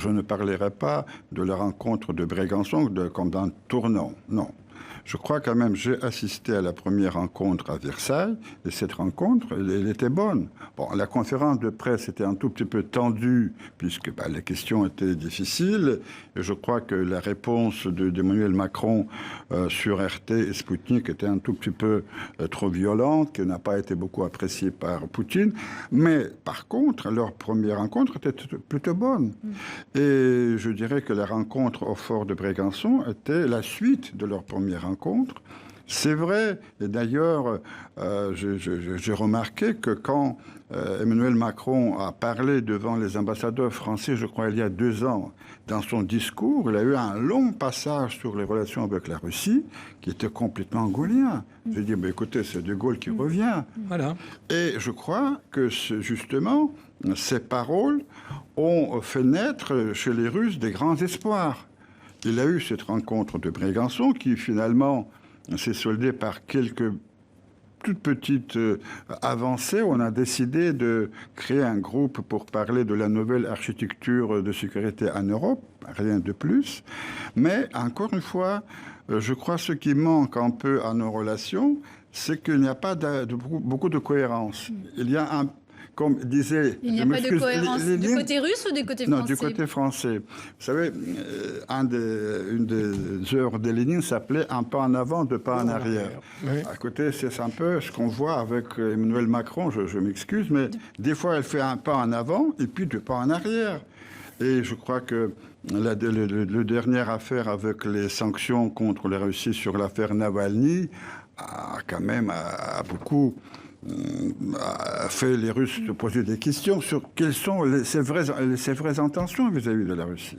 Je ne parlerai pas de la rencontre de Brégançon comme d'un tournant, non. Je crois quand même, j'ai assisté à la première rencontre à Versailles, et cette rencontre, elle était bonne. Bon, la conférence de presse était un tout petit peu tendue, puisque les questions étaient difficiles, et je crois que la réponse d'Emmanuel Macron sur RT et Sputnik était un tout petit peu trop violente, qui n'a pas été beaucoup appréciée par Poutine. Mais par contre, leur première rencontre était plutôt bonne. Et je dirais que la rencontre au fort de Brégançon était la suite de leur première rencontre. C'est vrai, et d'ailleurs, j'ai remarqué que quand Emmanuel Macron a parlé devant les ambassadeurs français, je crois il y a 2 ans, dans son discours, il a eu un long passage sur les relations avec la Russie qui était complètement gaulien. J'ai dit, écoutez, c'est De Gaulle qui revient. Voilà. Et je crois que justement, ces paroles ont fait naître chez les Russes des grands espoirs. Il a eu cette rencontre de Brégançon qui finalement s'est soldée par quelques toutes petites avancées. On a décidé de créer un groupe pour parler de la nouvelle architecture de sécurité en Europe, rien de plus. Mais encore une fois, je crois que ce qui manque un peu à nos relations, c'est qu'il n'y a pas beaucoup de cohérence. Il y a comme disait... Il n'y a pas de cohérence du côté russe ou du côté français? Non, du côté français. Vous savez, une des œuvres de Lénine s'appelait « Un pas en avant, 2 pas en arrière ». Oui. À côté, c'est un peu ce qu'on voit avec Emmanuel Macron, je m'excuse, mais des fois, elle fait un pas en avant et puis 2 pas en arrière. Et je crois que la dernière affaire avec les sanctions contre la Russie sur l'affaire Navalny a quand même beaucoup... a fait les Russes se poser des questions sur quelles sont ses vraies intentions vis-à-vis de la Russie.